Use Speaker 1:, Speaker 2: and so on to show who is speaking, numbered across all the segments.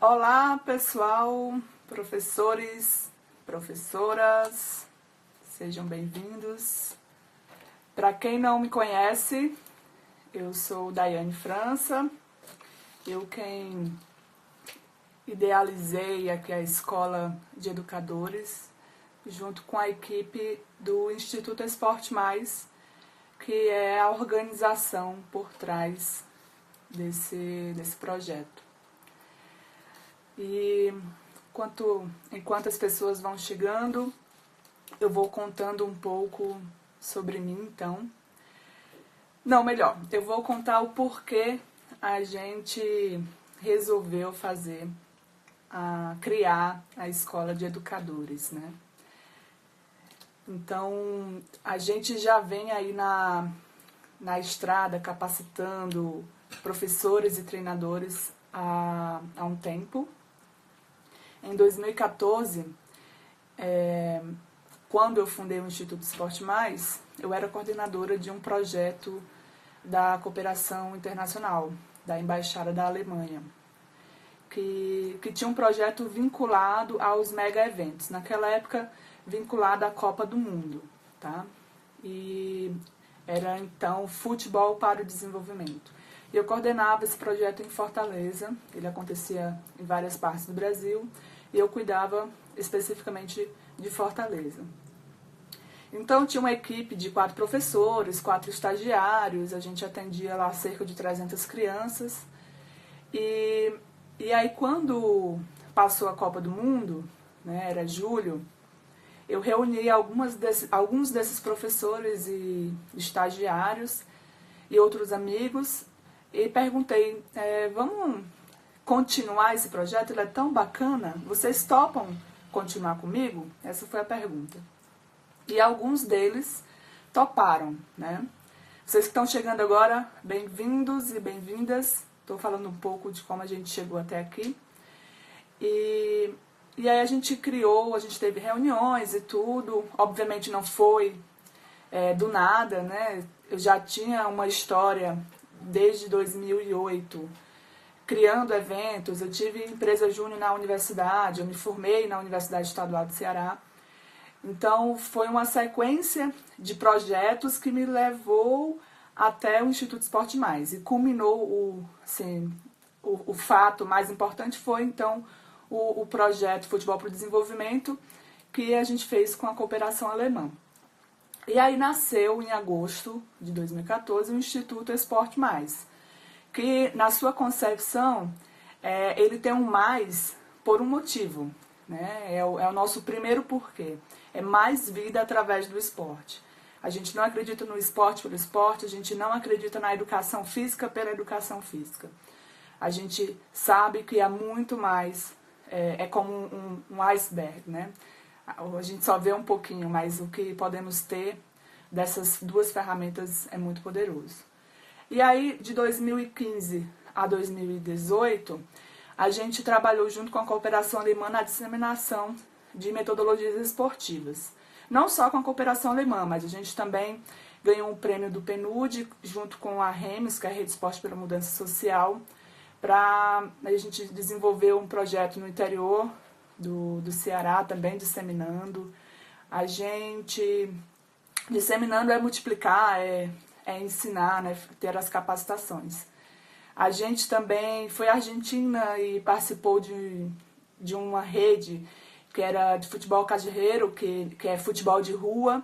Speaker 1: Olá, pessoal, professores, professoras, sejam bem-vindos. Para quem não me conhece, eu sou Daiane França, eu quem idealizei aqui a Escola de Educadores, junto com a equipe do Instituto Esporte Mais, que é a organização por trás desse projeto. E enquanto as pessoas vão chegando, eu vou contando um pouco sobre mim, então. Não, melhor, eu vou contar o porquê a gente resolveu criar a Escola de Educadores, né? Então, a gente já vem aí na estrada capacitando professores e treinadores há um tempo. Em 2014, quando eu fundei o Instituto Esporte Mais, eu era coordenadora de um projeto da cooperação internacional, da Embaixada da Alemanha, que tinha um projeto vinculado aos mega eventos, naquela época vinculado à Copa do Mundo, tá? E era então Futebol para o Desenvolvimento. Eu coordenava esse projeto em Fortaleza, ele acontecia em várias partes do Brasil, e eu cuidava especificamente de Fortaleza. Então tinha uma equipe de 4 professores, 4 estagiários, a gente atendia lá cerca de 300 crianças. E aí quando passou a Copa do Mundo, né, era julho, eu reuni alguns desses professores e estagiários e outros amigos e perguntei, vamos continuar esse projeto? Ele é tão bacana, vocês topam continuar comigo? Essa foi a pergunta. E alguns deles toparam, né? Vocês que estão chegando agora, bem-vindos e bem-vindas. Estou falando um pouco de como a gente chegou até aqui. E aí a gente teve reuniões e tudo. Obviamente não foi do nada, né? Eu já tinha uma história desde 2008, criando eventos. Eu tive empresa júnior na universidade, eu me formei na Universidade Estadual do Ceará. Então, foi uma sequência de projetos que me levou até o Instituto Esporte Mais. E culminou o fato mais importante foi, então, o projeto Futebol para o Desenvolvimento, que a gente fez com a cooperação alemã. E aí nasceu, em agosto de 2014, o Instituto Esporte Mais, que, na sua concepção, ele tem um mais por um motivo, né? É o nosso primeiro porquê. É mais vida através do esporte. A gente não acredita no esporte pelo esporte, a gente não acredita na educação física pela educação física. A gente sabe que há muito mais, é como um iceberg, né? A gente só vê um pouquinho, mas o que podemos ter dessas duas ferramentas é muito poderoso. E aí, de 2015 a 2018, a gente trabalhou junto com a cooperação alemã na disseminação de metodologias esportivas. Não só com a cooperação alemã, mas a gente também ganhou um prêmio do PNUD, junto com a REMES, que é a Rede Esporte pela Mudança Social, para a gente desenvolver um projeto no interior do Ceará, também disseminando. A gente, disseminando é multiplicar, é ensinar, né, ter as capacitações. A gente também foi à Argentina e participou de uma rede que era de futebol callejeiro, que é futebol de rua.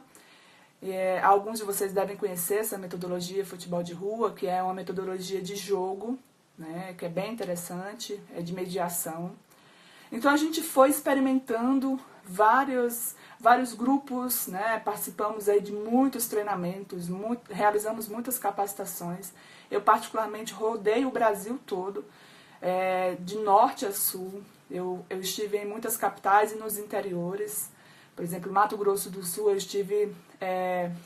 Speaker 1: Alguns de vocês devem conhecer essa metodologia futebol de rua, que é uma metodologia de jogo, né, que é bem interessante, é de mediação. Então a gente foi experimentando vários grupos, né, participamos aí de muitos treinamentos, realizamos muitas capacitações. Eu particularmente rodei o Brasil todo, de norte a sul. Eu estive em muitas capitais e nos interiores. Por exemplo, Mato Grosso do Sul, eu estive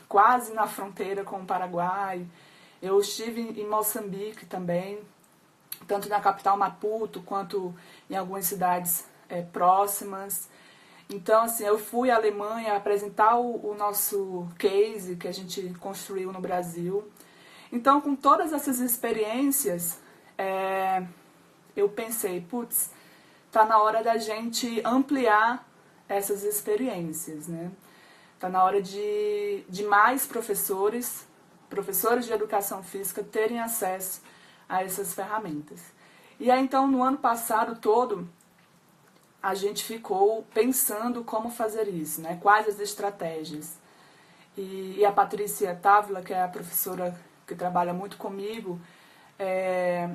Speaker 1: quase na fronteira com o Paraguai. Eu estive em Moçambique também, tanto na capital Maputo, quanto em algumas cidades próximas. Então, assim, eu fui à Alemanha apresentar o nosso case que a gente construiu no Brasil. Então, com todas essas experiências, eu pensei, putz, tá na hora da gente ampliar essas experiências, né? Tá na hora de mais professores de educação física terem acesso a essas ferramentas. E aí, então, no ano passado todo, a gente ficou pensando como fazer isso, né? Quais as estratégias. E a Patrícia Távila, que é a professora que trabalha muito comigo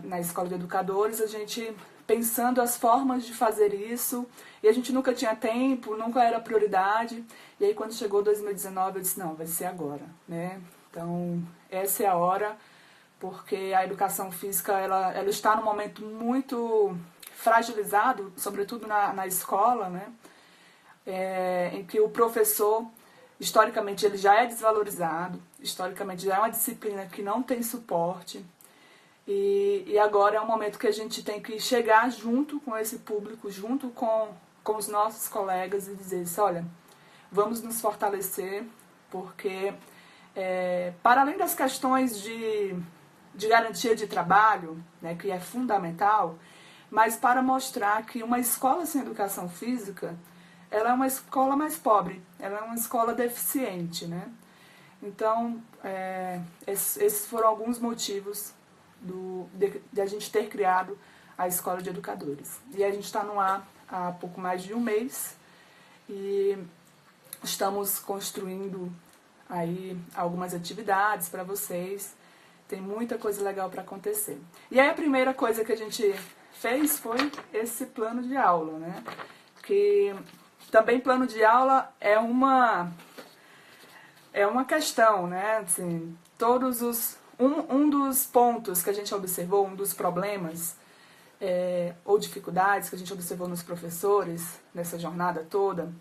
Speaker 1: na Escola de Educadores, a gente pensando as formas de fazer isso, e a gente nunca tinha tempo, nunca era prioridade, e aí quando chegou 2019 eu disse, não, vai ser agora, né? Então, essa é a hora, porque a educação física, ela está num momento muito fragilizado, sobretudo na escola, né? Em que o professor, historicamente, ele já é desvalorizado, historicamente já é uma disciplina que não tem suporte, e agora é um momento que a gente tem que chegar junto com esse público, junto com os nossos colegas e dizer isso, olha, vamos nos fortalecer, porque para além das questões de garantia de trabalho, né, que é fundamental, mas para mostrar que uma escola sem educação física, ela é uma escola mais pobre, ela é uma escola deficiente, né? Então, esses foram alguns motivos de a gente ter criado a Escola de Educadores. E a gente está no ar há pouco mais de um mês e estamos construindo aí algumas atividades para vocês. Tem muita coisa legal para acontecer. E aí a primeira coisa que a gente fez foi esse plano de aula, né? Que também plano de aula é uma questão, né? Assim, um dos pontos que a gente observou, um dos problemas ou dificuldades que a gente observou nos professores nessa jornada toda,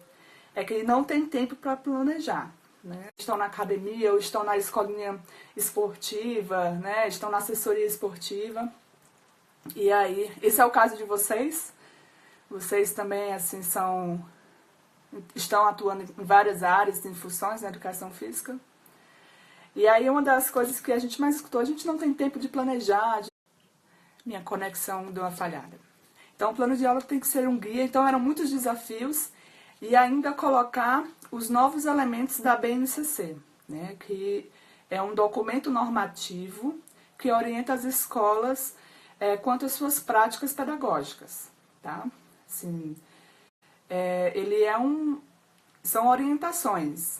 Speaker 1: é que não tem tempo para planejar. Né? Estão na academia ou estão na escolinha esportiva, né? Estão na assessoria esportiva. E aí, esse é o caso de vocês? Vocês também assim estão atuando em várias áreas, em funções na educação física. E aí uma das coisas que a gente mais escutou, a gente não tem tempo de planejar, minha conexão deu uma falhada. Então o plano de aula tem que ser um guia, então eram muitos desafios e ainda colocar os novos elementos da BNCC, né, que é um documento normativo que orienta as escolas quanto às suas práticas pedagógicas, tá? Assim, são orientações,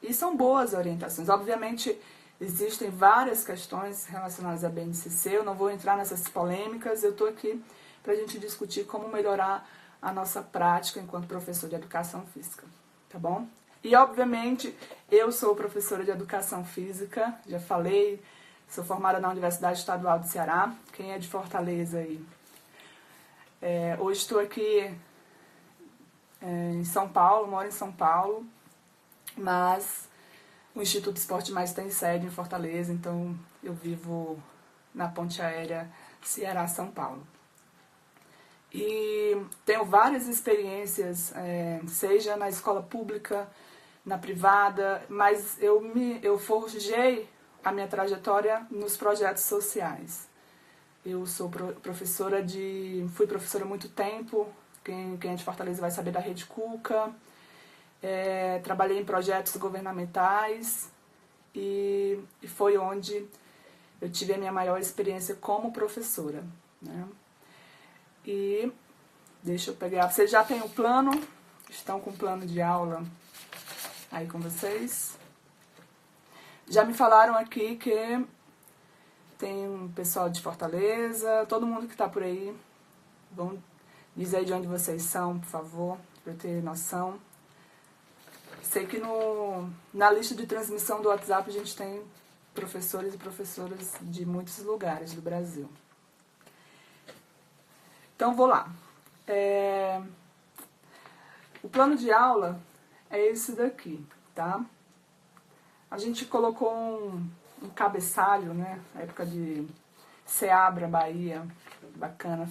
Speaker 1: e são boas orientações. Obviamente, existem várias questões relacionadas à BNCC, eu não vou entrar nessas polêmicas, eu estou aqui para a gente discutir como melhorar a nossa prática enquanto professor de educação física, tá bom? E, obviamente, eu sou professora de educação física, já falei, sou formada na Universidade Estadual do Ceará, quem é de Fortaleza aí. Hoje estou aqui em São Paulo, moro em São Paulo, mas o Instituto Esporte Mais tem sede em Fortaleza, então eu vivo na ponte aérea Ceará-São Paulo. E tenho várias experiências, seja na escola pública, na privada, mas eu forjei a minha trajetória nos projetos sociais. Eu sou fui professora há muito tempo, quem é de Fortaleza vai saber da Rede Cuca. Trabalhei em projetos governamentais e foi onde eu tive a minha maior experiência como professora, né? E deixa eu pegar. Vocês já têm o plano? Estão com o plano de aula aí com vocês? Já me falaram aqui que tem um pessoal de Fortaleza, todo mundo que está por aí. Vão dizer de onde vocês são, por favor, para eu ter noção. Sei que na lista de transmissão do WhatsApp a gente tem professores e professoras de muitos lugares do Brasil. Então, vou lá. O plano de aula é esse daqui, tá? A gente colocou um cabeçalho, né? Na época de Seabra, Bahia, bacana,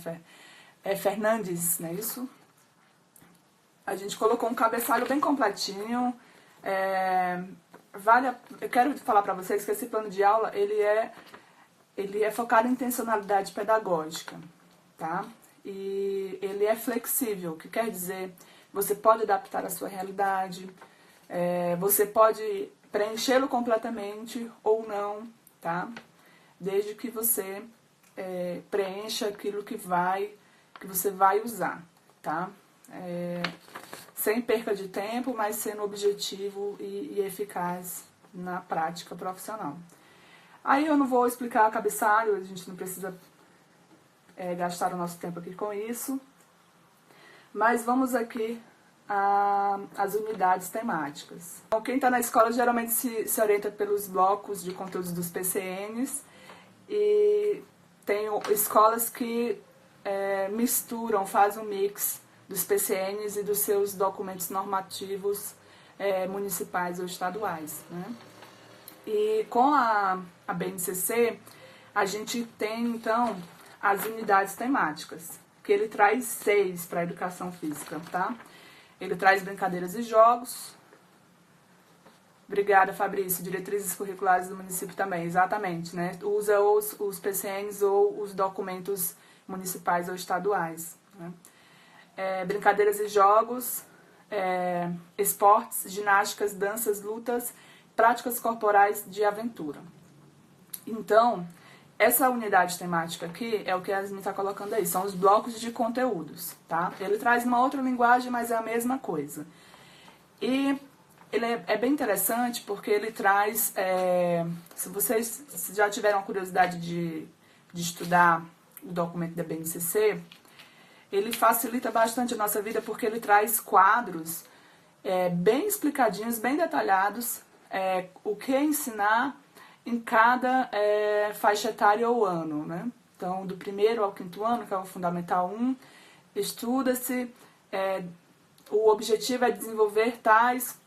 Speaker 1: Fernandes, não é isso? A gente colocou um cabeçalho bem completinho. Eu quero falar para vocês que esse plano de aula ele é focado em intencionalidade pedagógica, tá? e ele é flexível, o que quer dizer, você pode adaptar a sua realidade, você pode preenchê-lo completamente ou não, tá? Desde que você preencha aquilo que você vai usar, tá? Sem perca de tempo, mas sendo objetivo e eficaz na prática profissional. Aí eu não vou explicar cabeçalho, a gente não precisa gastar o nosso tempo aqui com isso, mas vamos aqui às unidades temáticas. Então, quem está na escola geralmente se orienta pelos blocos de conteúdos dos PCNs, e tem escolas que misturam, fazem um mix dos PCNs e dos seus documentos normativos municipais ou estaduais, né? E com a BNCC, a gente tem, então, as unidades temáticas, que ele traz 6 para a educação física, tá? Ele traz brincadeiras e jogos. Obrigada, Fabrício. Diretrizes curriculares do município também, exatamente, né? Usa os PCNs ou os documentos municipais ou estaduais, né? Brincadeiras e jogos, esportes, ginásticas, danças, lutas, práticas corporais de aventura. Então, essa unidade temática aqui é o que a Yasmin está colocando aí, são os blocos de conteúdos, tá? Ele traz uma outra linguagem, mas é a mesma coisa. E ele é bem interessante porque ele traz, se vocês já tiveram a curiosidade de estudar o documento da BNCC, ele facilita bastante a nossa vida porque ele traz quadros bem explicadinhos, bem detalhados, o que ensinar em cada faixa etária ou ano, né? Então, do 1º ao 5º ano, que é o Fundamental 1, estuda-se, o objetivo é desenvolver tais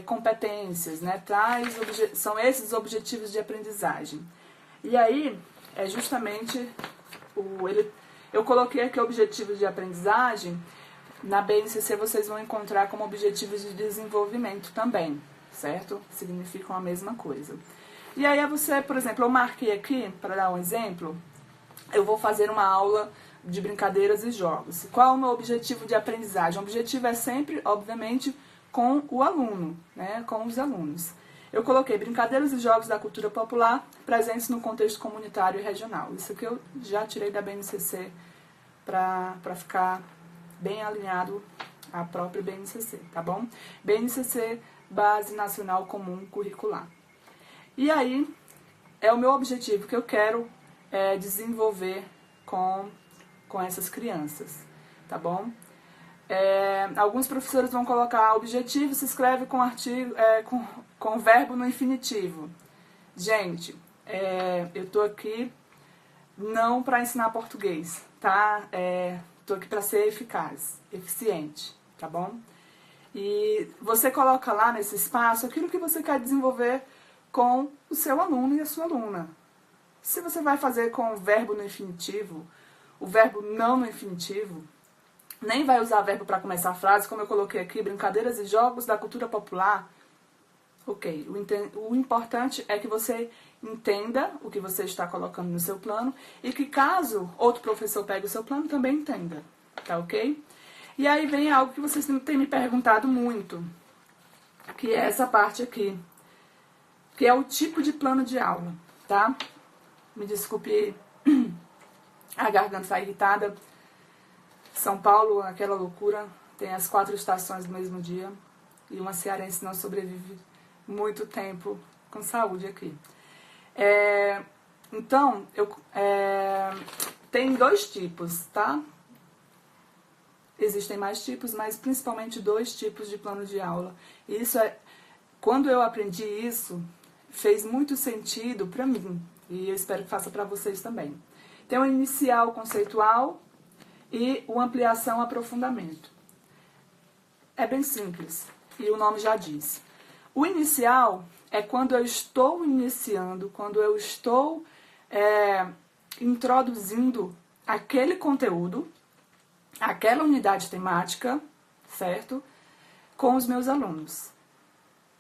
Speaker 1: competências, né? São esses objetivos de aprendizagem. E aí, é justamente eu coloquei aqui objetivos de aprendizagem, na BNCC vocês vão encontrar como objetivos de desenvolvimento também, certo? Significam a mesma coisa. E aí você, por exemplo, eu marquei aqui, para dar um exemplo, eu vou fazer uma aula de brincadeiras e jogos. Qual é o meu objetivo de aprendizagem? O objetivo é sempre, obviamente, com o aluno, né? Com os alunos. Eu coloquei brincadeiras e jogos da cultura popular presentes no contexto comunitário e regional. Isso aqui eu já tirei da BNCC para ficar bem alinhado à própria BNCC, tá bom? BNCC, Base Nacional Comum Curricular. E aí, é o meu objetivo que eu quero desenvolver com essas crianças, tá bom? Alguns professores vão colocar objetivo, se escreve com artigo, com verbo no infinitivo. Gente, eu tô aqui não para ensinar português, tá? Tô aqui para ser eficaz, eficiente, tá bom? E você coloca lá nesse espaço aquilo que você quer desenvolver com o seu aluno e a sua aluna. Se você vai fazer com o verbo no infinitivo, o verbo não no infinitivo, nem vai usar verbo para começar a frase, como eu coloquei aqui, brincadeiras e jogos da cultura popular. Ok, o importante é que você entenda o que você está colocando no seu plano e que caso outro professor pegue o seu plano, também entenda, tá ok? E aí vem algo que vocês têm me perguntado muito, que é essa parte aqui, que é o tipo de plano de aula, tá? Me desculpe, a garganta está irritada. São Paulo, aquela loucura, tem as 4 estações no mesmo dia e uma cearense não sobrevive muito tempo com saúde aqui. Então, tem 2 tipos, tá? Existem mais tipos, mas principalmente 2 tipos de plano de aula. E isso quando eu aprendi isso, fez muito sentido para mim, e eu espero que faça para vocês também. Tem o inicial conceitual e o ampliação aprofundamento. É bem simples, e o nome já diz. O inicial é quando eu estou iniciando, quando eu estou introduzindo aquele conteúdo, aquela unidade temática, certo? Com os meus alunos.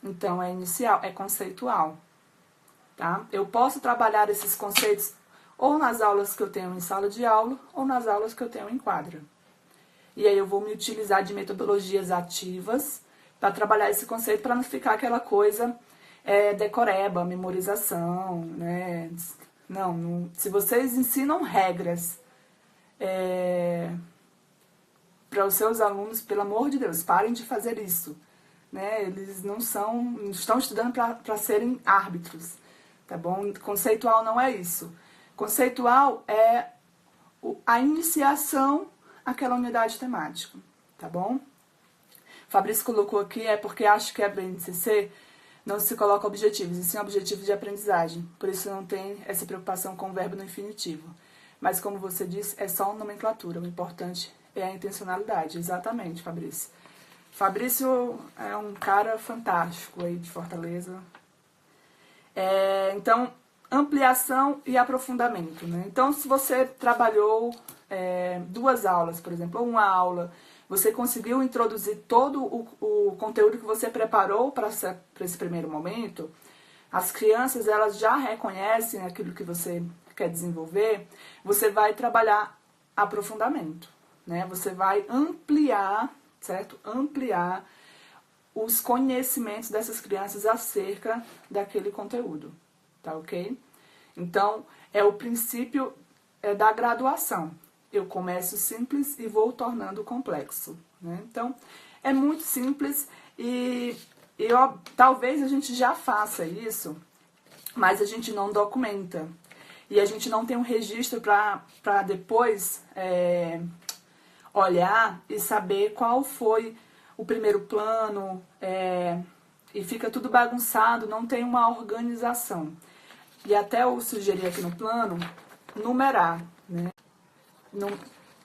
Speaker 1: Então, é inicial, é conceitual, tá? Eu posso trabalhar esses conceitos ou nas aulas que eu tenho em sala de aula, ou nas aulas que eu tenho em quadra. E aí eu vou me utilizar de metodologias ativas para trabalhar esse conceito, para não ficar aquela coisa decoreba, memorização, né? Não, se vocês ensinam regras para os seus alunos, pelo amor de Deus, parem de fazer isso. Né? Eles não estão estudando para serem árbitros, tá bom? Conceitual não é isso. Conceitual é a iniciação àquela unidade temática, tá bom? Fabrício colocou aqui, porque acho que a BNCC não se coloca objetivos, e sim objetivos de aprendizagem. Por isso não tem essa preocupação com o verbo no infinitivo. Mas como você disse, é só uma nomenclatura. O importante é a intencionalidade. Exatamente, Fabrício. Fabrício é um cara fantástico aí de Fortaleza. Então, ampliação e aprofundamento, né? Então, se você trabalhou 2 aulas, por exemplo, ou uma aula, você conseguiu introduzir todo o conteúdo que você preparou para esse primeiro momento, as crianças elas já reconhecem aquilo que você quer desenvolver, você vai trabalhar aprofundamento, né? Você vai ampliar, certo? Ampliar os conhecimentos dessas crianças acerca daquele conteúdo, tá ok? Então, é o princípio da graduação. Eu começo simples e vou tornando complexo, né? Então, é muito simples e talvez a gente já faça isso, mas a gente não documenta. E a gente não tem um registro para depois olhar e saber qual foi o primeiro plano, e fica tudo bagunçado, não tem uma organização. E até eu sugeri aqui no plano, numerar, né?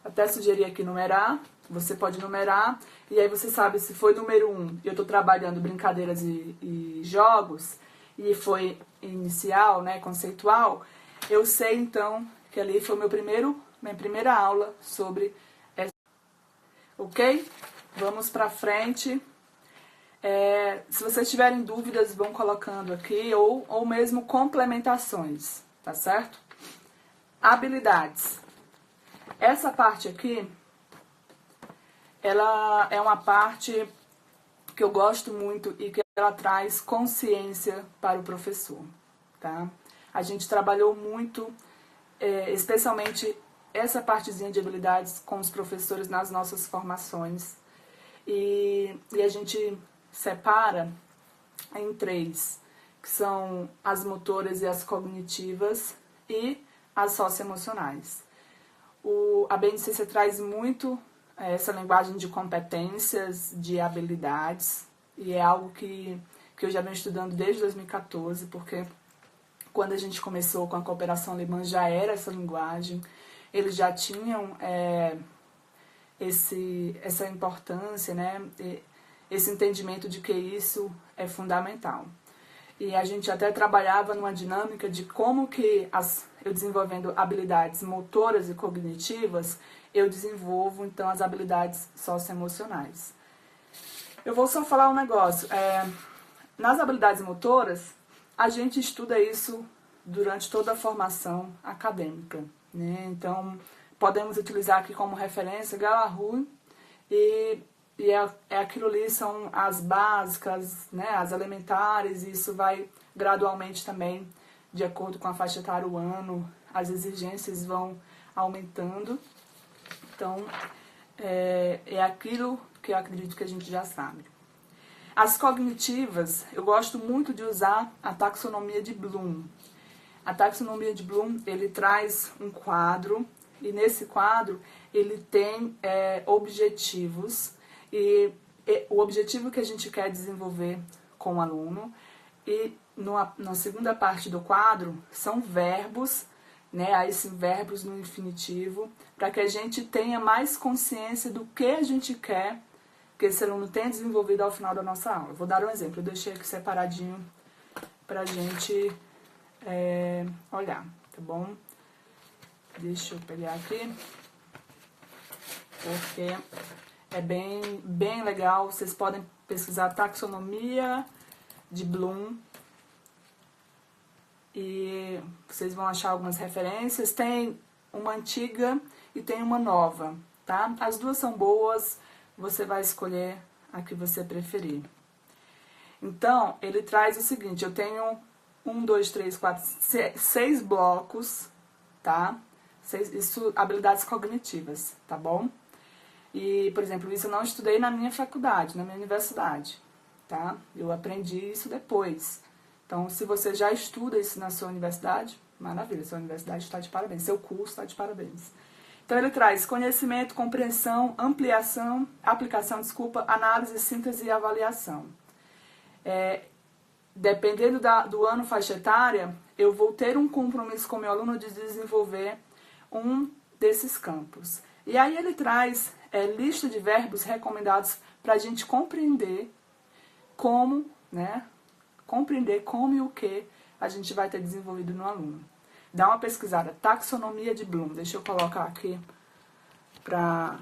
Speaker 1: Até sugeri aqui numerar, você pode numerar, e aí você sabe se foi número 1, eu estou trabalhando brincadeiras e jogos, e foi inicial, né, conceitual, eu sei então que ali foi minha primeira aula sobre essa. Ok? Vamos para frente. Se vocês tiverem dúvidas, vão colocando aqui, ou mesmo complementações, tá certo? Habilidades. Essa parte aqui, ela é uma parte que eu gosto muito e que ela traz consciência para o professor, tá? A gente trabalhou muito, especialmente essa partezinha de habilidades com os professores nas nossas formações. E a gente separa em 3, que são as motoras e as cognitivas e as socioemocionais. A BNCC traz muito essa linguagem de competências, de habilidades, e é algo que eu já venho estudando desde 2014, porque quando a gente começou com a cooperação alemã já era essa linguagem, eles já tinham essa importância, né? Esse entendimento de que isso é fundamental. E a gente até trabalhava numa dinâmica de como que eu desenvolvendo habilidades motoras e cognitivas, eu desenvolvo então as habilidades socioemocionais. Eu vou só falar um negócio. Nas habilidades motoras, a gente estuda isso durante toda a formação acadêmica, né? Então, podemos utilizar aqui como referência Galarrue e aquilo ali são as básicas, né, as elementares, e isso vai gradualmente também, de acordo com a faixa etária do ano, as exigências vão aumentando. Então, é aquilo que eu acredito que a gente já sabe. As cognitivas, eu gosto muito de usar a taxonomia de Bloom. A taxonomia de Bloom, ele traz um quadro, e nesse quadro ele tem objetivos, e o objetivo que a gente quer desenvolver com o aluno, e na segunda parte do quadro são verbos, né, aí sim, verbos no infinitivo, para que a gente tenha mais consciência do que a gente quer que esse aluno tenha desenvolvido ao final da nossa aula. Vou dar um exemplo, eu deixei aqui separadinho para a gente olhar, tá bom? Deixa eu pegar aqui, porque é bem legal. Vocês podem pesquisar taxonomia de Bloom. e vocês vão achar algumas referências. Tem uma antiga e tem uma nova, tá? As duas são boas, você vai escolher a que você preferir. Então, ele traz o seguinte, eu tenho 6 blocos, tá? Isso, habilidades cognitivas, tá bom? E, por exemplo, isso eu não estudei na minha faculdade, na minha universidade, tá? Eu aprendi isso depois. Então, se você já estuda isso na sua universidade, maravilha, sua universidade está de parabéns, seu curso está de parabéns. Então, ele traz conhecimento, compreensão, aplicação, análise, síntese e avaliação. Dependendo do ano faixa etária, eu vou ter um compromisso com o meu aluno de desenvolver um desses campos. E aí ele traz lista de verbos recomendados para a gente compreender como, né? Compreender como e o que a gente vai ter desenvolvido no aluno. Dá uma pesquisada, taxonomia de Bloom. Deixa eu colocar aqui para...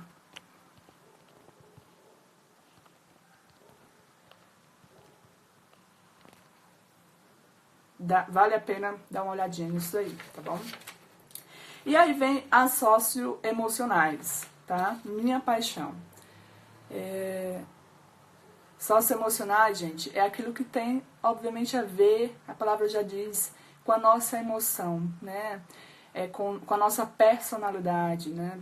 Speaker 1: Vale a pena dar uma olhadinha nisso aí, tá bom? E aí vem as socioemocionais, tá? Minha paixão. Socioemocionais, gente, é aquilo que tem, obviamente, a ver, a palavra já diz, com a nossa emoção, né? Com a nossa personalidade, né?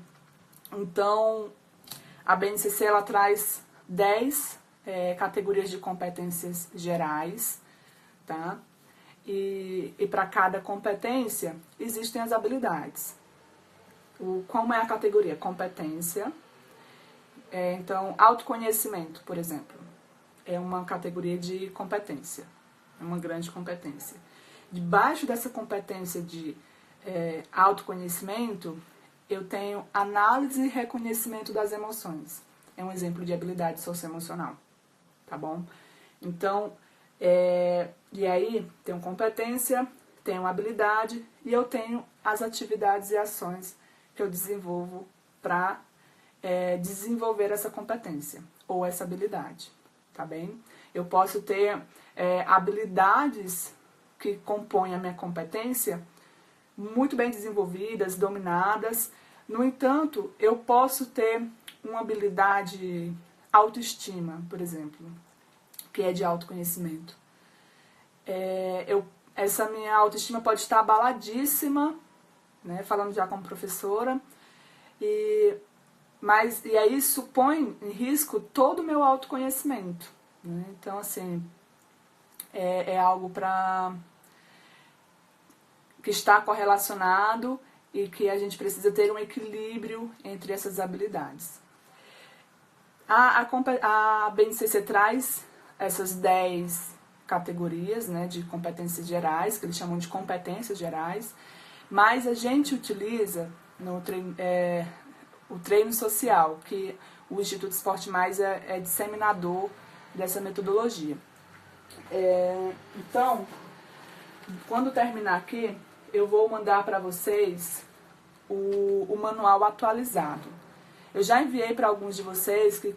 Speaker 1: Então, a BNCC, ela traz 10 categorias de competências gerais, tá? E para cada competência, existem as habilidades. Como é a categoria? Competência. Então, autoconhecimento, por exemplo, é uma categoria de competência. É uma grande competência. Debaixo dessa competência de autoconhecimento, eu tenho análise e reconhecimento das emoções. É um exemplo de habilidade socioemocional. Tá bom? Então, e aí, tenho competência, tenho habilidade e eu tenho as atividades e ações que eu desenvolvo para desenvolver essa competência ou essa habilidade, tá bem? Eu posso ter habilidades que compõem a minha competência muito bem desenvolvidas, dominadas. No entanto, eu posso ter uma habilidade autoestima, por exemplo, que é de autoconhecimento. Essa minha autoestima pode estar abaladíssima, né, falando já como professora, e aí isso põe em risco todo o meu autoconhecimento. Né? Então, assim, é algo que está correlacionado e que a gente precisa ter um equilíbrio entre essas habilidades. A BNCC traz essas 10 categorias, né, de competências gerais, que eles chamam de competências gerais, mas a gente utiliza o treino social, que o Instituto Esporte Mais é disseminador dessa metodologia. Então, quando terminar aqui, eu vou mandar para vocês o manual atualizado. Eu já enviei para alguns de vocês que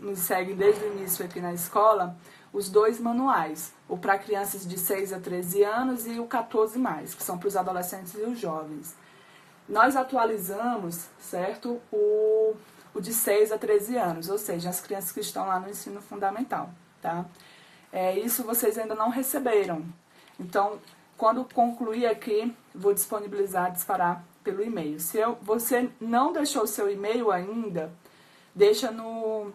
Speaker 1: nos seguem desde o início aqui na escola, os 2 manuais, o para crianças de 6 a 13 anos e o 14+, que são para os adolescentes e os jovens. Nós atualizamos, certo, o de 6 a 13 anos, ou seja, as crianças que estão lá no ensino fundamental, tá? Isso vocês ainda não receberam. Então, quando concluir aqui, vou disparar pelo e-mail. Se você não deixou o seu e-mail ainda, deixa no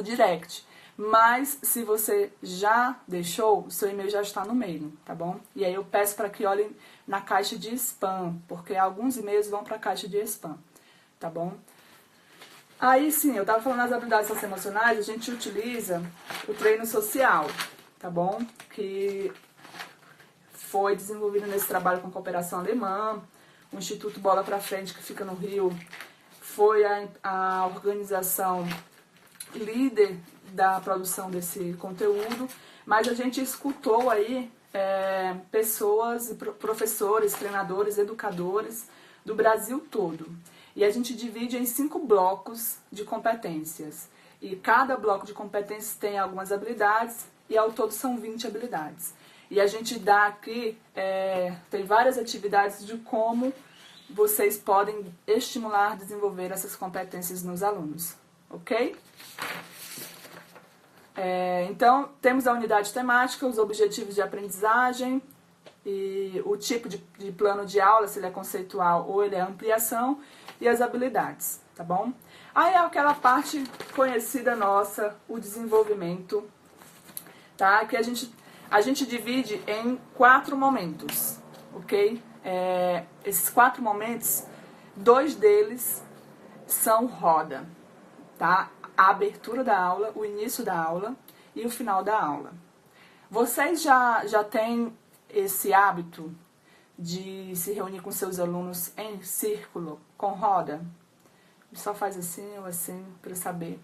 Speaker 1: direct. Mas, se você já deixou, o seu e-mail já está no meio, tá bom? E aí eu peço para que olhem na caixa de spam, porque alguns e-mails vão para a caixa de spam, tá bom? Aí sim, eu estava falando das habilidades socioemocionais, a gente utiliza o treino social, tá bom? Que foi desenvolvido nesse trabalho com a cooperação alemã, o Instituto Bola pra Frente, que fica no Rio, foi a organização líder da produção desse conteúdo, mas a gente escutou aí pessoas, professores, treinadores, educadores do Brasil todo. E a gente divide em 5 blocos de competências. E cada bloco de competências tem algumas habilidades e ao todo são 20 habilidades. E a gente dá aqui, tem várias atividades de como vocês podem estimular, desenvolver essas competências nos alunos, ok? Então, temos a unidade temática, os objetivos de aprendizagem e o tipo de plano de aula, se ele é conceitual ou ele é ampliação, e as habilidades, tá bom? Aí é aquela parte conhecida nossa, o desenvolvimento, tá? Que a gente divide em 4 momentos, ok? Esses 4 momentos, 2 deles são roda, tá? A abertura da aula, o início da aula e o final da aula. Vocês já têm esse hábito de se reunir com seus alunos em círculo, com roda? Só faz assim ou assim para saber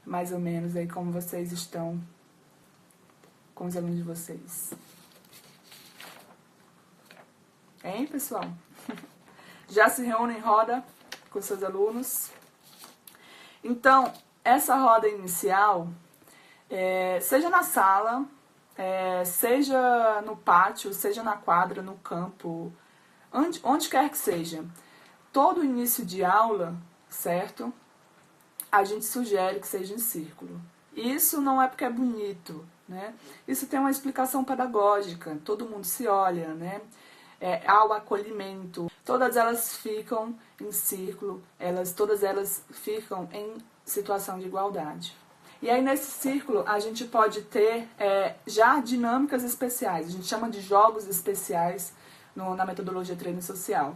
Speaker 1: mais ou menos aí como vocês estão com os alunos de vocês. Hein, pessoal? Já se reúnem em roda com seus alunos? Então, essa roda inicial, seja na sala, seja no pátio, seja na quadra, no campo, onde quer que seja, todo início de aula, certo? A gente sugere que seja em círculo. Isso não é porque é bonito, né? Isso tem uma explicação pedagógica, todo mundo se olha, né? Há o acolhimento, todas elas ficam em círculo, todas elas ficam em situação de igualdade. E aí nesse círculo a gente pode ter já dinâmicas especiais, a gente chama de jogos especiais na metodologia treino social.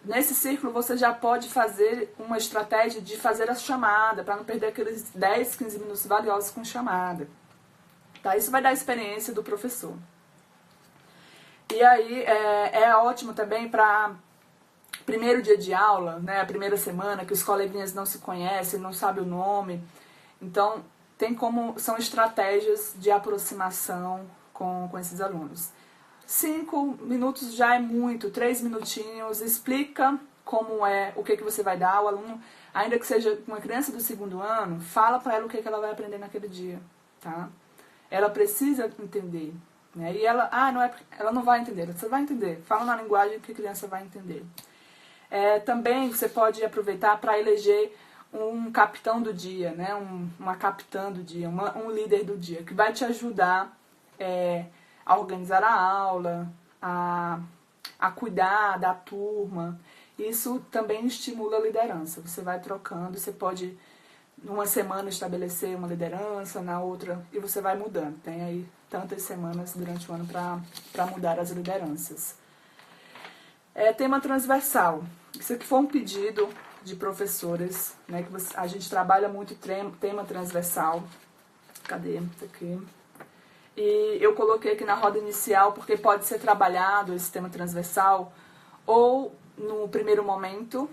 Speaker 1: Nesse círculo você já pode fazer uma estratégia de fazer a chamada, para não perder aqueles 10, 15 minutos valiosos com chamada. Tá? Isso vai dar a experiência do professor. E aí é ótimo também para primeiro dia de aula, né, a primeira semana, que os coleguinhas não se conhecem, não sabem o nome. Então, são estratégias de aproximação com esses alunos. 5 minutos já é muito, 3 minutinhos, explica como o que você vai dar. O aluno, ainda que seja uma criança do 2º ano, fala para ela o que ela vai aprender naquele dia, tá? Ela precisa entender, né? E ela não vai entender, você vai entender. Fala na linguagem que a criança vai entender. Também você pode aproveitar para eleger um capitão do dia, né? Uma capitã do dia, um líder do dia, que vai te ajudar a organizar a aula, a cuidar da turma. Isso também estimula a liderança. Você vai trocando, você pode, numa semana, estabelecer uma liderança, na outra, e você vai mudando. Tem aí tantas semanas durante o ano para mudar as lideranças. Tema transversal. Isso aqui foi um pedido de professores, né, que a gente trabalha muito tema transversal. Cadê? Isso aqui. E eu coloquei aqui na roda inicial porque pode ser trabalhado esse tema transversal ou no primeiro momento,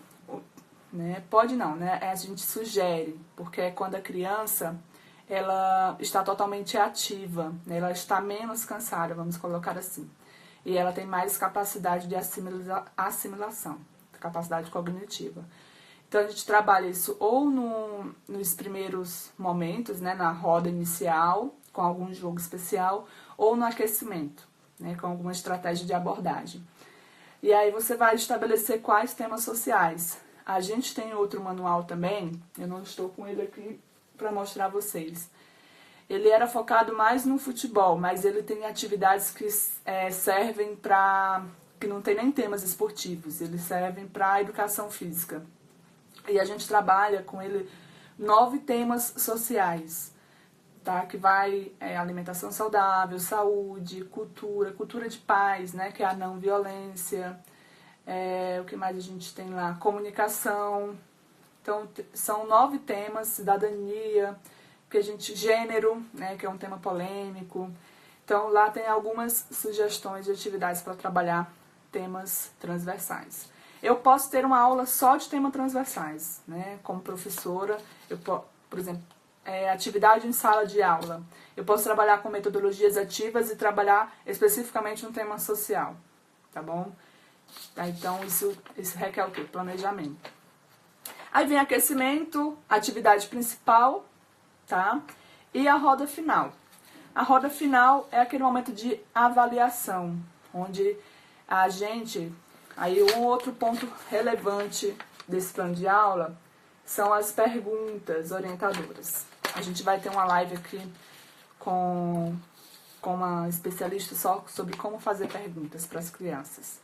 Speaker 1: né? Pode não, né? A gente sugere, porque é quando a criança ela está totalmente ativa, né? Ela está menos cansada, vamos colocar assim. E ela tem mais capacidade de assimilação, capacidade cognitiva. Então a gente trabalha isso ou nos primeiros momentos, né, na roda inicial, com algum jogo especial, ou no aquecimento, né, com alguma estratégia de abordagem. E aí você vai estabelecer quais temas sociais. A gente tem outro manual também, eu não estou com ele aqui para mostrar a vocês. Ele era focado mais no futebol, mas ele tem atividades que servem para... que não tem nem temas esportivos, eles servem para a educação física. E a gente trabalha com ele 9 temas sociais, tá? Que vai alimentação saudável, saúde, cultura de paz, né? Que é a não violência, o que mais a gente tem lá? Comunicação. Então, são 9 temas, cidadania, gênero, né? Que é um tema polêmico. Então, lá tem algumas sugestões de atividades para trabalhar temas transversais. Eu posso ter uma aula só de temas transversais, né? Como professora, por exemplo, atividade em sala de aula. Eu posso trabalhar com metodologias ativas e trabalhar especificamente um tema social, tá bom? Tá, então, isso requer o quê? Planejamento. Aí vem aquecimento, atividade principal, tá? E a roda final. A roda final é aquele momento de avaliação, onde a gente... Aí um outro ponto relevante desse plano de aula são as perguntas orientadoras. A gente vai ter uma live aqui com uma especialista só sobre como fazer perguntas para as crianças.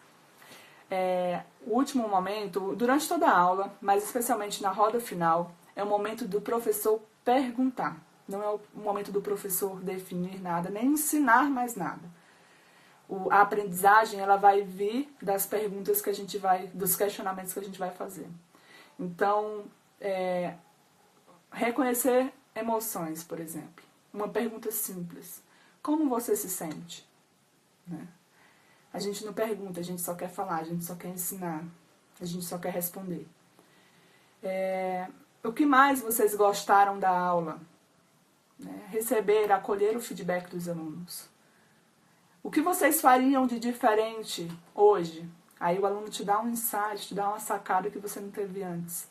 Speaker 1: O último momento, durante toda a aula, mas especialmente na roda final, é o momento do professor perguntar. Não é o momento do professor definir nada, nem ensinar mais nada. A aprendizagem, ela vai vir das perguntas que a gente vai, dos questionamentos que a gente vai fazer. Então, reconhecer emoções, por exemplo. Uma pergunta simples. Como você se sente? Né? A gente não pergunta, a gente só quer falar, a gente só quer ensinar, a gente só quer responder. O que mais vocês gostaram da aula? Né? Receber, acolher o feedback dos alunos. O que vocês fariam de diferente hoje? Aí o aluno te dá um insight, te dá uma sacada que você não teve antes.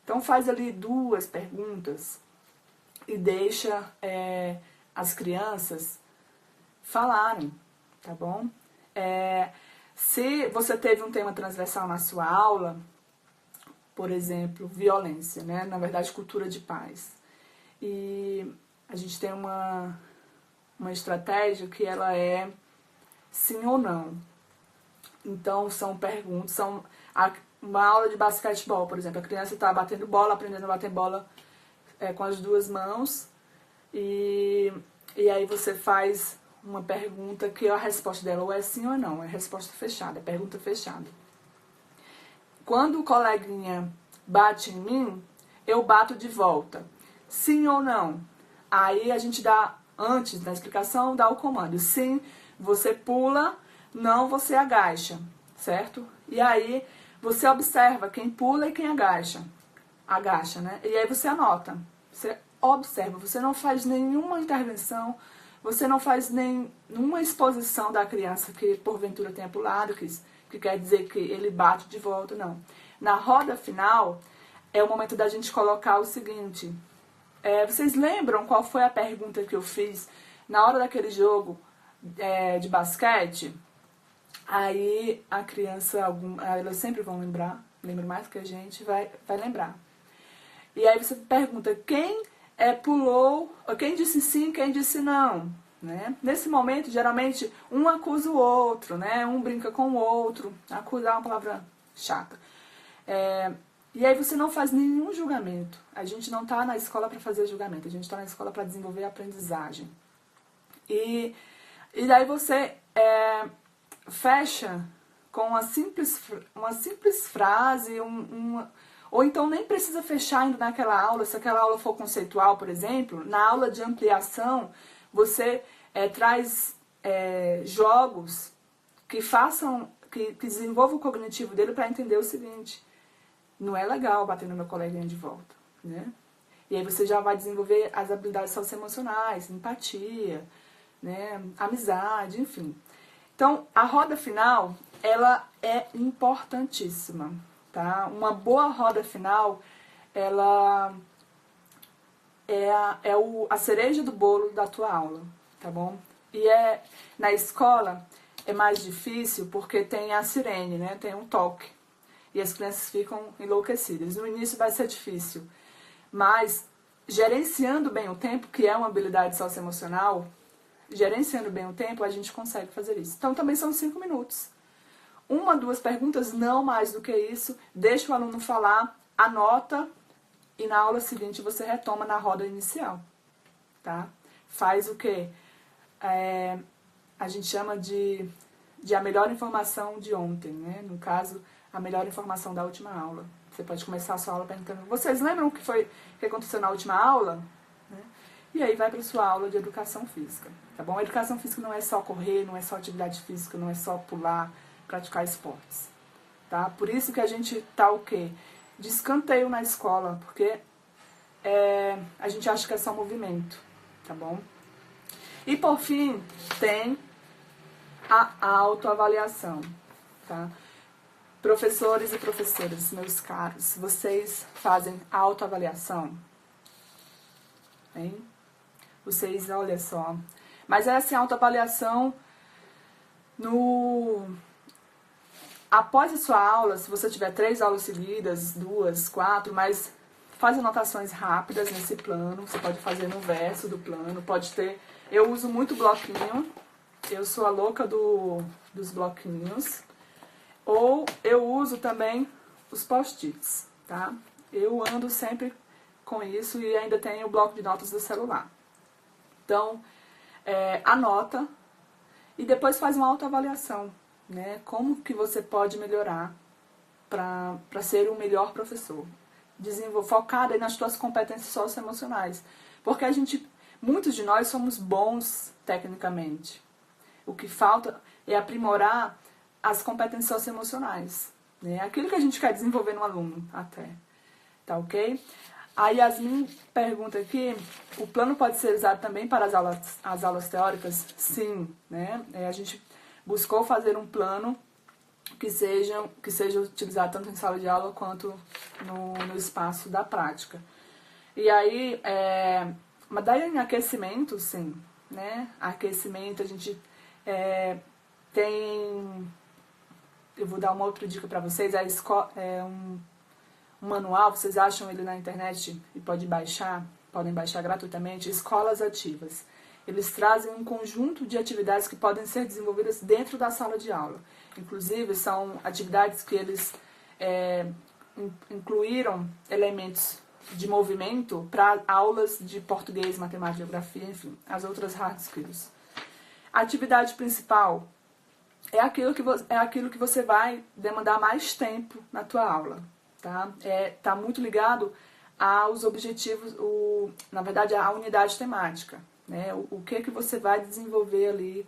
Speaker 1: Então faz ali 2 perguntas e deixa as crianças falarem, tá bom? Se você teve um tema transversal na sua aula, por exemplo, violência, né? Na verdade, cultura de paz. E a gente tem uma estratégia que ela é sim ou não. Então, são perguntas, uma aula de basquetebol, por exemplo, a criança está batendo bola, aprendendo a bater bola com as 2 mãos, e aí você faz uma pergunta que a resposta dela ou é sim ou não, é resposta fechada, é pergunta fechada. Quando o coleguinha bate em mim, eu bato de volta. Sim ou não? Aí a gente dá, antes da explicação, dá o comando. Sim, você pula, não, você agacha, certo? E aí você observa quem pula e quem agacha. Agacha, né? E aí você anota. Você observa, você não faz nenhuma intervenção, você não faz nenhuma exposição da criança que porventura tenha pulado, que quer dizer que ele bate de volta, não. Na roda final, é o momento da gente colocar o seguinte: vocês lembram qual foi a pergunta que eu fiz na hora daquele jogo de basquete? Aí a criança, elas sempre vão lembra mais do que a gente, vai lembrar. E aí você pergunta quem pulou, quem disse sim, quem disse não. Né? Nesse momento, geralmente, um acusa o outro, né? Um brinca com o outro. Acusar é uma palavra chata. E aí você não faz nenhum julgamento. A gente não está na escola para fazer julgamento, a gente está na escola para desenvolver a aprendizagem. E daí você fecha com uma simples frase, ou então nem precisa fechar ainda naquela aula. Se aquela aula for conceitual, por exemplo, na aula de ampliação, você traz jogos que façam, que desenvolvam o cognitivo dele para entender o seguinte: não é legal bater no meu coleguinha de volta, né? E aí você já vai desenvolver as habilidades socioemocionais, empatia, né? Amizade, enfim. Então, a roda final, ela é importantíssima, tá? Uma boa roda final, ela a cereja do bolo da tua aula, tá bom? E na escola é mais difícil porque tem a sirene, né? Tem um toque. E as crianças ficam enlouquecidas. No início vai ser difícil, mas gerenciando bem o tempo, que é uma habilidade socioemocional, gerenciando bem o tempo, a gente consegue fazer isso. Então também são 5 minutos. 1, 2 perguntas, não mais do que isso. Deixa o aluno falar, anota, e na aula seguinte você retoma na roda inicial, tá? Faz o quê? A gente chama de a melhor informação de ontem, né? No caso, a melhor informação da última aula. Você pode começar a sua aula perguntando: vocês lembram o que aconteceu na última aula? Né? E aí vai para a sua aula de educação física, tá bom? A educação física não é só correr, não é só atividade física, não é só pular, praticar esportes, tá? Por isso que a gente tá o quê? De escanteio na escola, porque a gente acha que é só movimento, tá bom? E por fim, tem a autoavaliação, tá? Professores e professoras, meus caros, vocês fazem autoavaliação? Hein? Vocês, olha só, Mas é assim, autoavaliação no... Após a sua aula, se você tiver 3 aulas seguidas, 2, 4, mas faz anotações rápidas nesse plano. Você pode fazer no verso do plano, pode ter... Eu uso muito bloquinho, eu sou a louca dos bloquinhos. Ou eu uso também os post-its, tá? Eu ando sempre com isso e ainda tenho o bloco de notas do celular. Então, anota e depois faz uma autoavaliação, né? Como que você pode melhorar para ser um melhor professor? Focada nas suas competências socioemocionais. Porque muitos de nós somos bons tecnicamente. O que falta é aprimorar as competências socioemocionais, né? Aquilo que a gente quer desenvolver no aluno até. Tá ok? A Yasmin pergunta aqui, o plano pode ser usado também para as aulas teóricas? Sim, né? A gente buscou fazer um plano que seja utilizado tanto em sala de aula quanto no espaço da prática. E aí, mas daí em aquecimento, sim, né? Aquecimento, a gente tem... Eu vou dar uma outra dica para vocês, um manual, vocês acham ele na internet e podem baixar gratuitamente, Escolas Ativas. Eles trazem um conjunto de atividades que podem ser desenvolvidas dentro da sala de aula. Inclusive, são atividades que eles incluíram elementos de movimento para aulas de português, matemática, geografia, enfim, as outras hard skills. A atividade principal é aquilo que você vai demandar mais tempo na tua aula, tá? Tá muito ligado aos objetivos, na verdade, à unidade temática, né? O que você vai desenvolver ali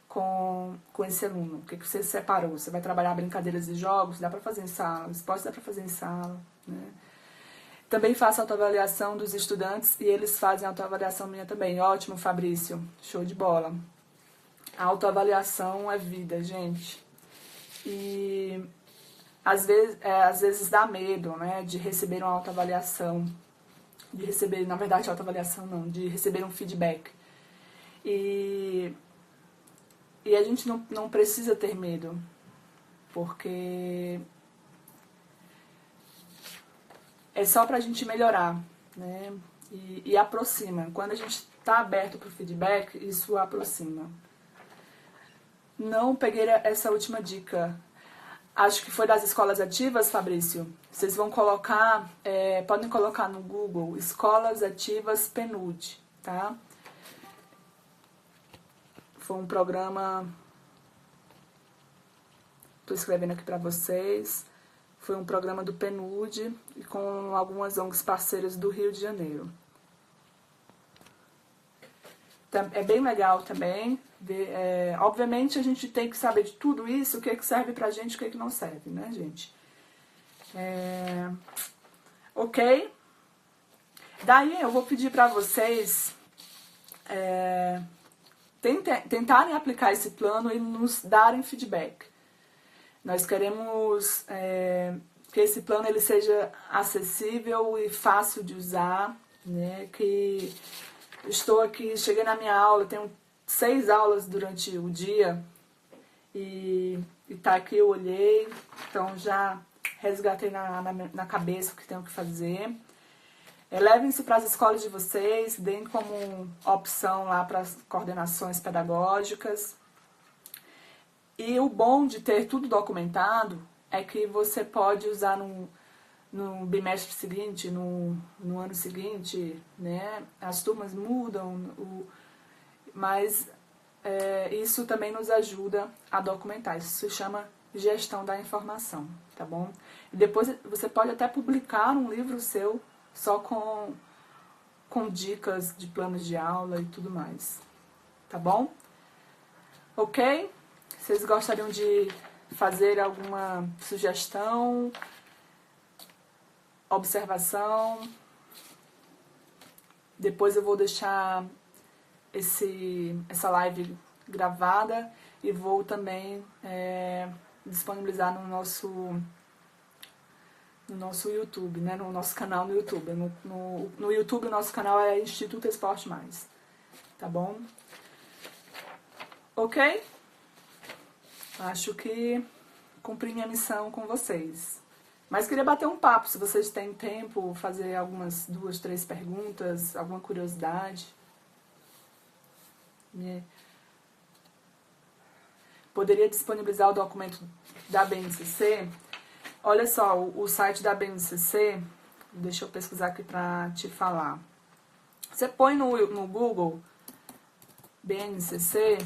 Speaker 1: com esse aluno, o que você separou. Você vai trabalhar brincadeiras e jogos, dá para fazer em sala, esportes dá para fazer em sala, né? Também faço autoavaliação dos estudantes e eles fazem autoavaliação minha também. Ótimo, Fabrício, show de bola. A autoavaliação é vida, gente. E às vezes dá medo, né, de receber uma autoavaliação. De receber, na verdade, autoavaliação não, de receber um feedback. E a gente não precisa ter medo, porque é só pra gente melhorar, né? E aproxima. Quando a gente tá aberto pro feedback, isso aproxima. Não peguei essa última dica. Acho que foi das escolas ativas, Fabrício. Vocês vão colocar, podem colocar no Google, Escolas Ativas PNUD, tá? Foi um programa, estou escrevendo aqui para vocês, foi um programa do PNUD e com algumas ONGs parceiras do Rio de Janeiro. É bem legal também. Obviamente a gente tem que saber de tudo isso, o que serve pra gente e o que não serve, né, gente? Ok? Daí eu vou pedir pra vocês tentarem aplicar esse plano e nos darem feedback. Nós queremos que esse plano ele seja acessível e fácil de usar, né? Que estou aqui, cheguei na minha aula, tenho 6 aulas durante o dia e tá aqui, eu olhei, então já resgatei na cabeça o que tenho que fazer. Levem-se para as escolas de vocês, deem como opção lá para as coordenações pedagógicas. E o bom de ter tudo documentado é que você pode usar no bimestre seguinte, no ano seguinte, né? As turmas mudam, mas isso também nos ajuda a documentar. Isso se chama gestão da informação, tá bom? E depois você pode até publicar um livro seu só com dicas de planos de aula e tudo mais, tá bom? Ok? Vocês gostariam de fazer alguma sugestão, observação? Depois eu vou deixar essa live gravada e vou também disponibilizar no nosso YouTube, né? No nosso canal no YouTube. No YouTube o nosso canal é Instituto Esporte Mais, tá bom? Ok? Acho que cumpri minha missão com vocês. Mas queria bater um papo, se vocês têm tempo, fazer algumas 2, 3 perguntas, alguma curiosidade. Poderia disponibilizar o documento da BNCC? Olha só, o site da BNCC, deixa eu pesquisar aqui para te falar. Você põe no Google BNCC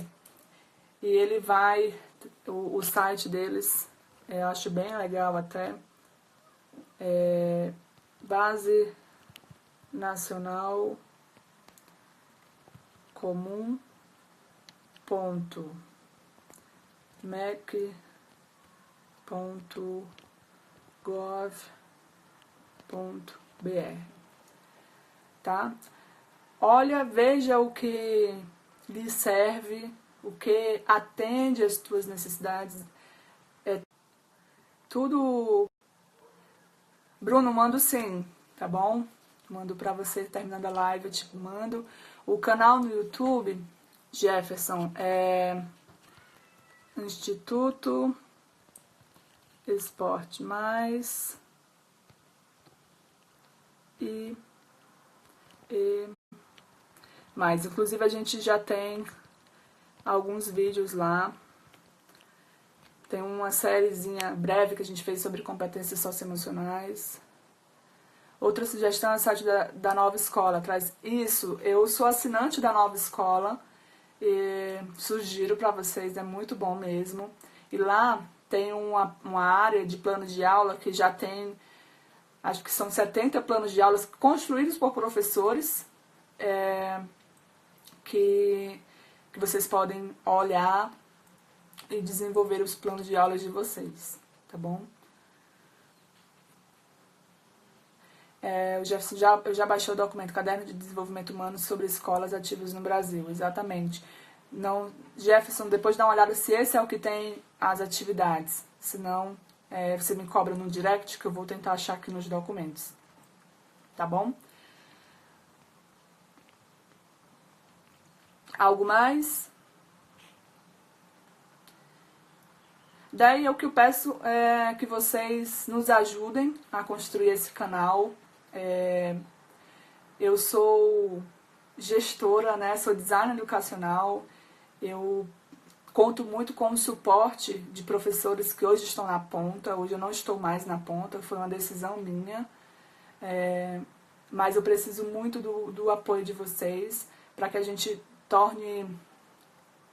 Speaker 1: e ele vai, o site deles, eu acho bem legal até, Base Nacional Comum mec.gov.br, tá? Olha, veja o que lhe serve, o que atende às tuas necessidades. É tudo. Bruno, mando sim, tá bom? Mando pra você terminando a live, eu te mando. O canal no YouTube, Jefferson, é Instituto Esporte Mais e mais. Inclusive a gente já tem alguns vídeos lá. Tem uma sériezinha breve que a gente fez sobre competências socioemocionais. Outra sugestão é o site da Nova Escola. Traz isso. Eu sou assinante da Nova Escola e sugiro para vocês, é muito bom mesmo. E lá tem uma área de plano de aula que já tem, acho que são 70 planos de aulas construídos por professores, que vocês podem olhar e desenvolver os planos de aulas de vocês, tá bom? Eu já baixei o documento Caderno de Desenvolvimento Humano sobre Escolas Ativas no Brasil, exatamente. Não, Jefferson, depois dá uma olhada se esse é o que tem as atividades, senão você me cobra no direct que eu vou tentar achar aqui nos documentos, tá bom? Algo mais? Daí o que eu peço é que vocês nos ajudem a construir esse canal. Eu sou gestora, né? Sou designer educacional. Eu conto muito com o suporte de professores que hoje estão na ponta. Hoje eu não estou mais na ponta, foi uma decisão minha. Mas eu preciso muito do apoio de vocês para que a gente torne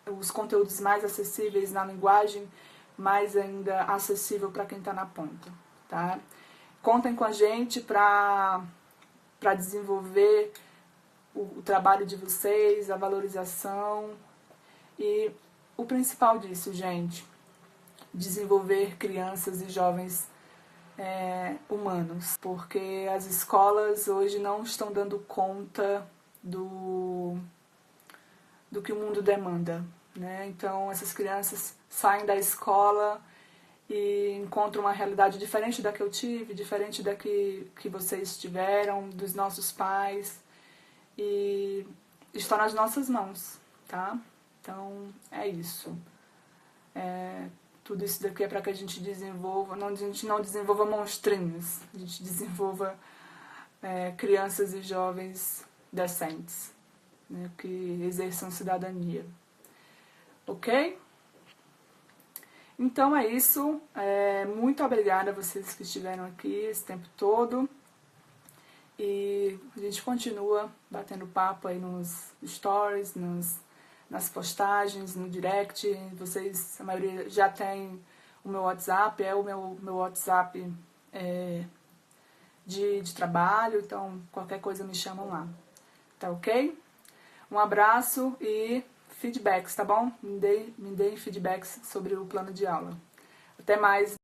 Speaker 1: os conteúdos mais acessíveis na linguagem mais ainda acessível para quem está na ponta, tá? Contem com a gente para desenvolver o trabalho de vocês, a valorização e o principal disso, gente, desenvolver crianças e jovens humanos, porque as escolas hoje não estão dando conta do que o mundo demanda, né? Então essas crianças saem da escola e encontram uma realidade diferente da que eu tive, diferente da que vocês tiveram, dos nossos pais, e está nas nossas mãos, tá? Então é isso. Tudo isso daqui é para que a gente desenvolva, a gente não desenvolva monstrinhos, a gente desenvolva crianças e jovens decentes, né, que exerçam cidadania. Ok? Então é isso. Muito obrigada a vocês que estiveram aqui esse tempo todo. E a gente continua batendo papo aí nos stories, nas postagens, no direct. Vocês, a maioria já tem o meu WhatsApp, é o meu WhatsApp de trabalho, então qualquer coisa me chamam lá. Tá ok? Um abraço e feedbacks, tá bom? Me deem feedbacks sobre o plano de aula. Até mais!